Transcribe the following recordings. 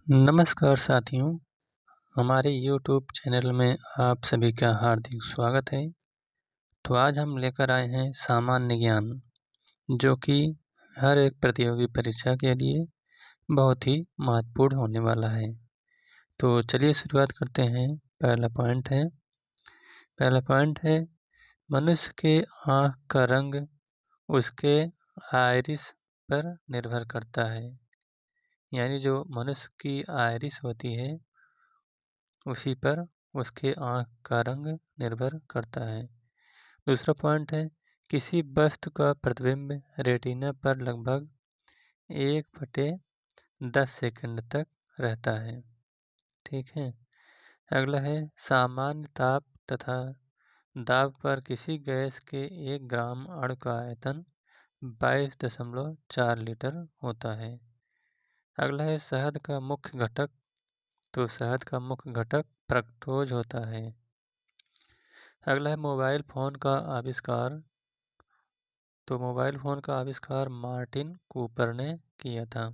नमस्कार साथियों, हमारे YouTube चैनल में आप सभी का हार्दिक स्वागत है। तो आज हम लेकर आए हैं सामान्य ज्ञान, जो कि हर एक प्रतियोगी परीक्षा के लिए बहुत ही महत्वपूर्ण होने वाला है। तो चलिए शुरुआत करते हैं। पहला पॉइंट है मनुष्य के आँख का रंग उसके आइरिस पर निर्भर करता है। यानी जो मनुष्य की आइरिस होती है उसी पर उसके आँख का रंग निर्भर करता है। दूसरा पॉइंट है किसी वस्तु का प्रतिबिंब रेटिना पर लगभग 1/10 सेकंड तक रहता है। ठीक है। अगला है सामान्य ताप तथा दाब पर किसी गैस के 1 ग्राम अणु का आयतन 22.4 लीटर होता है। अगला है शहद का मुख्य घटक। तो शहद का मुख्य घटक फ्रक्टोज होता है। अगला है मोबाइल फ़ोन का आविष्कार। तो मोबाइल फ़ोन का आविष्कार मार्टिन कूपर ने किया था।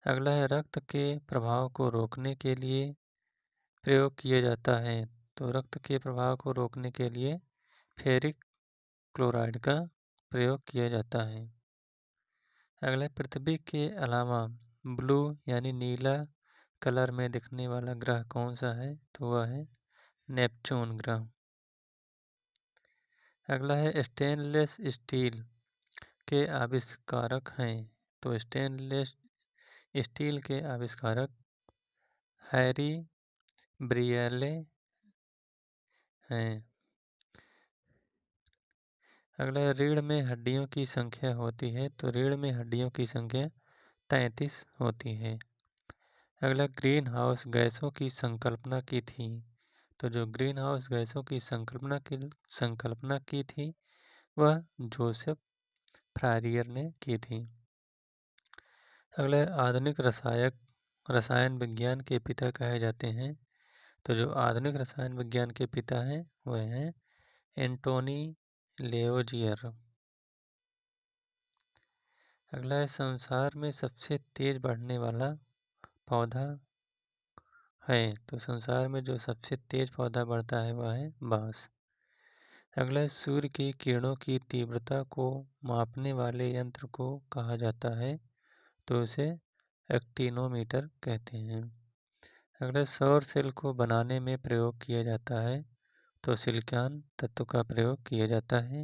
अगला है रक्त के प्रवाह को रोकने के लिए प्रयोग किया जाता है। तो रक्त के प्रवाह को रोकने के लिए फेरिक क्लोराइड का प्रयोग किया जाता है। अगला पृथ्वी के अलावा ब्लू यानी नीला कलर में दिखने वाला ग्रह कौन सा है? तो वह है नेपच्यून ग्रह। अगला है स्टेनलेस स्टील के आविष्कारक हैं। तो स्टेनलेस स्टील के आविष्कारक हैरी ब्रियले हैं। अगला रीढ़ में हड्डियों की संख्या होती है। तो रीढ़ में हड्डियों की संख्या 33 होती है। अगला ग्रीन हाउस गैसों की संकल्पना की थी। तो जो ग्रीन हाउस गैसों की संकल्पना की थी वह जोसेफ फ्रारियर ने की थी। अगला आधुनिक रसायन विज्ञान के पिता कहे जाते हैं। तो जो आधुनिक रसायन विज्ञान के पिता हैं वह हैं एंटोनी लेओजियर। अगला है संसार में सबसे तेज बढ़ने वाला पौधा है। तो संसार में जो सबसे तेज पौधा बढ़ता है वह है बांस। अगला है सूर्य की किरणों की तीव्रता को मापने वाले यंत्र को कहा जाता है। तो उसे एक्टिनोमीटर कहते हैं। अगला सौर सेल को बनाने में प्रयोग किया जाता है। तो सिलिकॉन तत्व का प्रयोग किया जाता है।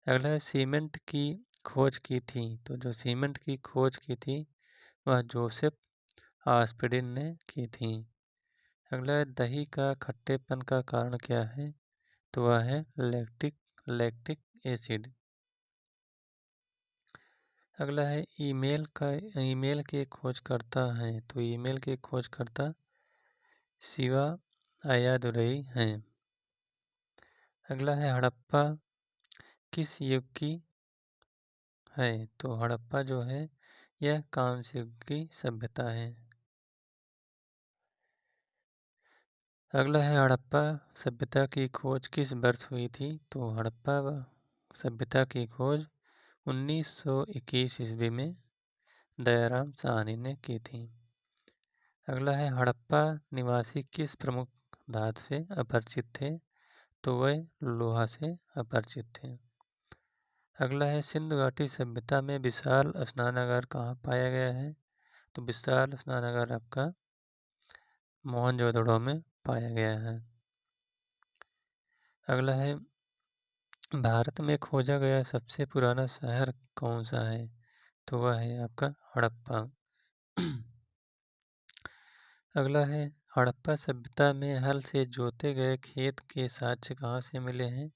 अगला सीमेंट की खोज की थी। तो जो सीमेंट की खोज की थी वह जोसेफ आस्पिडिन ने की थी। अगला दही का खट्टेपन का कारण क्या है? तो वह है लैक्टिक एसिड। अगला है ईमेल के खोजकर्ता हैं। तो ईमेल के खोजकर्ता शिवा अय्यादुरई हैं। अगला है हड़प्पा किस युग की है? तो हड़प्पा जो है यह कांस्य युग की सभ्यता है। अगला है हड़प्पा सभ्यता की खोज किस वर्ष हुई थी? तो हड़प्पा सभ्यता की खोज 1921 ईस्वी में दयाराम साहनी ने की थी। अगला है हड़प्पा निवासी किस प्रमुख धातु से अपरिचित थे? तो वह लोहा से अपरिचित थे। अगला है सिंधु घाटी सभ्यता में विशाल स्नानागार कहाँ पाया गया है? तो विशाल स्नानागार आपका मोहनजोदड़ो में पाया गया है। अगला है भारत में खोजा गया सबसे पुराना शहर कौन सा है? तो वह है आपका हड़प्पा। अगला है हड़प्पा सभ्यता में हल से जोते गए खेत के साक्ष्य कहाँ से मिले हैं?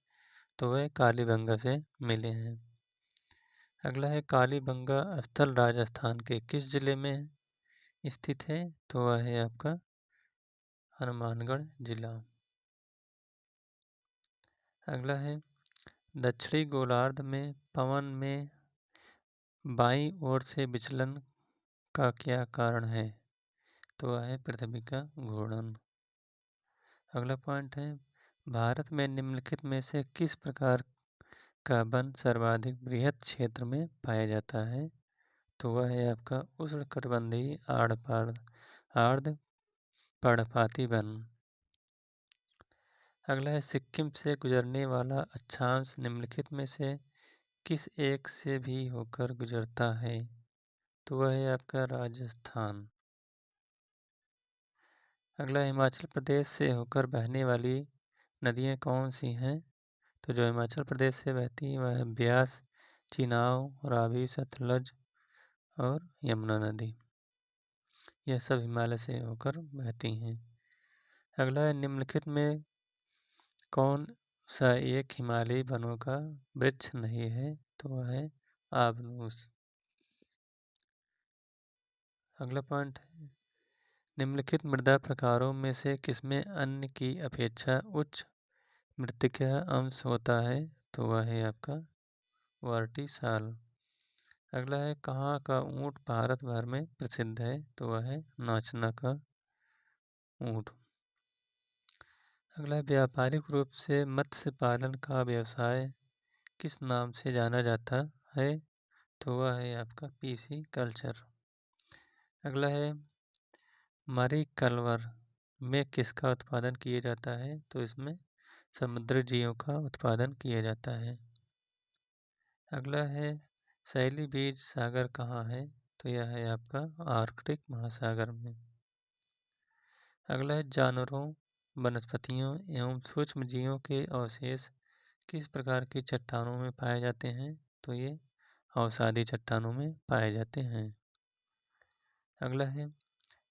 तो वह कालीबंगा से मिले हैं। अगला है कालीबंगा स्थल राजस्थान के किस जिले में स्थित है? तो वह है आपका हनुमानगढ़ जिला। अगला है दक्षिणी गोलार्ध में पवन में बाईं ओर से विचलन का क्या कारण है? तो वह है पृथ्वी का घूर्णन। अगला पॉइंट है भारत में निम्नलिखित में से किस प्रकार का वन सर्वाधिक बृहत क्षेत्र में पाया जाता है? तो वह है आपका उष्णकटिबंधीय आर्द्र पर्णपाती वन। अगला है सिक्किम से गुजरने वाला अक्षांश निम्नलिखित में से किस एक से भी होकर गुजरता है? तो वह है आपका राजस्थान। अगला हिमाचल प्रदेश से होकर बहने वाली नदियाँ कौन सी हैं? तो जो हिमाचल प्रदेश से बहती है वह है ब्यास, चिनाब, रावी, सतलज और यमुना नदी। यह सब हिमालय से होकर बहती हैं। अगला है निम्नलिखित में कौन सा एक हिमालयी वनों का वृक्ष नहीं है? तो वह है आबनूस। अगला पॉइंट है निम्नलिखित मृदा प्रकारों में से किसमें अन्य की अपेक्षा उच्च मृत्तिका अंश होता है? तो वह है आपका वर्टीसाल। अगला है कहाँ का ऊँट भारत भर में प्रसिद्ध है? तो वह है नाचना का ऊँट। अगला है व्यापारिक रूप से मत्स्य पालन का व्यवसाय किस नाम से जाना जाता है? तो वह है आपका पीसी कल्चर। अगला है मरी कल्वर में किसका उत्पादन किया जाता है? तो इसमें समुद्री जीवों का उत्पादन किया जाता है। अगला है शैली बीज सागर कहाँ है? तो यह है आपका आर्कटिक महासागर में। अगला है जानवरों, वनस्पतियों एवं सूक्ष्म जीवों के अवशेष किस प्रकार की चट्टानों में पाए जाते हैं? तो ये अवसादी चट्टानों में पाए जाते हैं। अगला है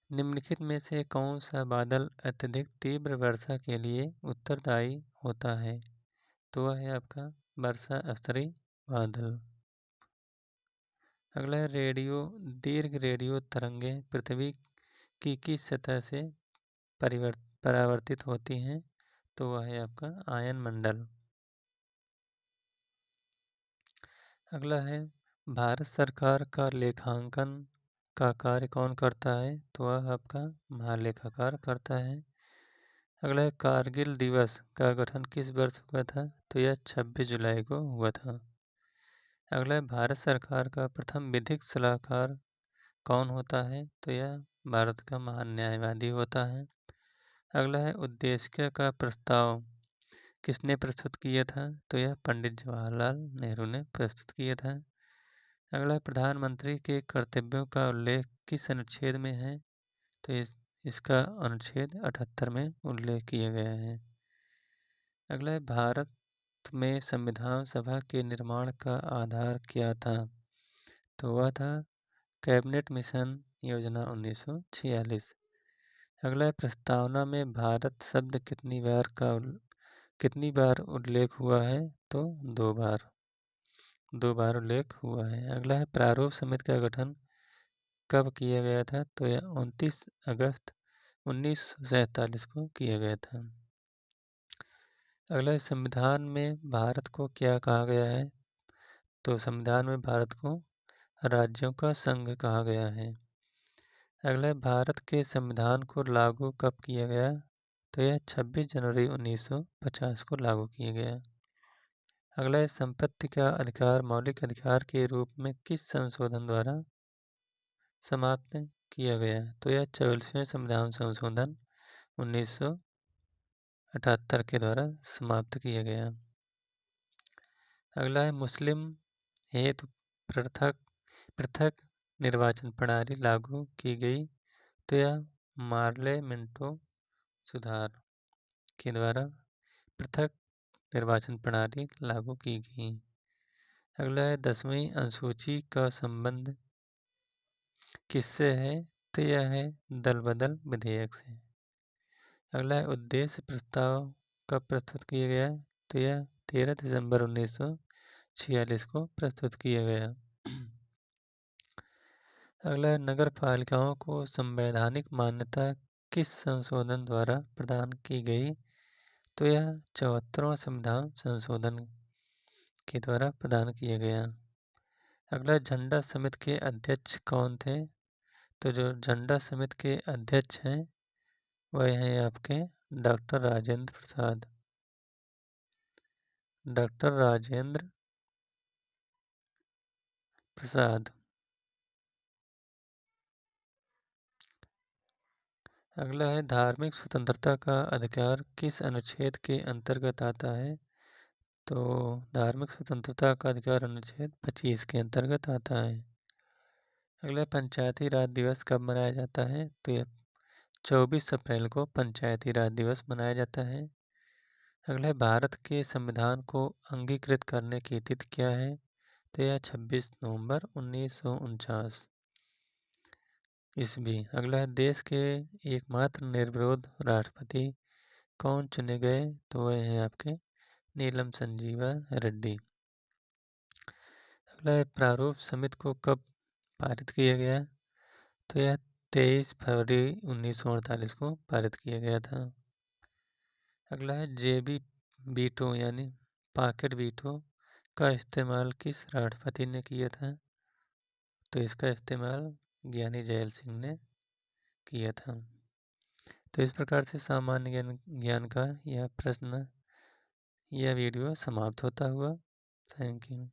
निम्नलिखित में से कौन सा बादल अत्यधिक तीव्र वर्षा के लिए उत्तरदायी होता है? तो वह है आपका वर्षा स्तरीय बादल। अगला है दीर्घ रेडियो तरंगें पृथ्वी की किस सतह से परावर्तित होती हैं? तो वह है आपका आयन मंडल। अगला है भारत सरकार का लेखांकन का कार्य कौन करता है? तो वह आपका महालेखाकार करता है। अगला है कारगिल दिवस का गठन किस वर्ष हुआ था? तो यह 26 जुलाई को हुआ था। अगला है भारत सरकार का प्रथम विधिक सलाहकार कौन होता है? तो यह भारत का महान न्यायवादी होता है। अगला है उद्देश्य का प्रस्ताव किसने प्रस्तुत किया था? तो यह पंडित जवाहरलाल नेहरू ने प्रस्तुत किया था। अगला प्रधानमंत्री के कर्तव्यों का उल्लेख किस अनुच्छेद में है? तो इसका अनुच्छेद 78 में उल्लेख किया गया है। अगला है भारत में संविधान सभा के निर्माण का आधार क्या था? तो वह था कैबिनेट मिशन योजना 1946। अगला है प्रस्तावना में भारत शब्द कितनी बार उल्लेख हुआ है? तो 2 बार उल्लेख हुआ है। अगला है प्रारूप समिति का गठन कब किया गया था? तो यह 29 अगस्त 1947 को किया गया था। अगला संविधान में भारत को क्या कहा गया है? तो संविधान में भारत को राज्यों का संघ कहा गया है। अगला भारत के संविधान को लागू कब किया गया? तो यह 26 जनवरी 1950 को लागू किया गया। अगला है संपत्ति का अधिकार मौलिक अधिकार के रूप में किस संशोधन द्वारा समाप्त किया गया? तो यह 44वें संविधान संशोधन 1978 के द्वारा समाप्त किया गया। अगला है मुस्लिम हेतु पृथक निर्वाचन प्रणाली लागू की गई। तो यह मार्ले मिंटो सुधार के द्वारा पृथक निर्वाचन प्रणाली लागू की गई। अगला है 10वीं अनुसूची का संबंध किससे है? तो यह है दल बदल विधेयक से। अगला है उद्देश्य प्रस्ताव कब प्रस्तुत किया गया? तो यह 13 दिसंबर 1946 को प्रस्तुत किया गया। अगला है नगर पालिकाओं को संवैधानिक मान्यता किस संशोधन द्वारा प्रदान की गई? तो यह 74वां संविधान संशोधन के द्वारा प्रदान किया गया। अगला झंडा समिति के अध्यक्ष कौन थे? तो जो झंडा समिति के अध्यक्ष हैं वह हैं आपके डॉक्टर राजेंद्र प्रसाद। डॉक्टर राजेंद्र प्रसाद। अगला है धार्मिक स्वतंत्रता का अधिकार किस अनुच्छेद के अंतर्गत आता है? तो धार्मिक स्वतंत्रता का अधिकार अनुच्छेद 25 के अंतर्गत आता है। अगला पंचायती राज दिवस कब मनाया जाता है? तो यह 24 अप्रैल को पंचायती राज दिवस मनाया जाता है। अगला है भारत के संविधान को अंगीकृत करने की तिथि क्या है? तो यह 26 नवंबर 1949 ईस्वी। अगला है देश के एकमात्र निर्विरोध राष्ट्रपति कौन चुने गए? तो वह हैं आपके नीलम संजीवा रेड्डी। अगला है प्रारूप समिति को कब पारित किया गया? तो यह 23 फरवरी 1948 को पारित किया गया था। अगला है जेबी वीटो यानी पॉकेट वीटो का इस्तेमाल किस राष्ट्रपति ने किया था? तो इसका इस्तेमाल ज्ञानी जैल सिंह ने किया था। तो इस प्रकार से सामान्य ज्ञान का यह वीडियो समाप्त होता हुआ। Thank you.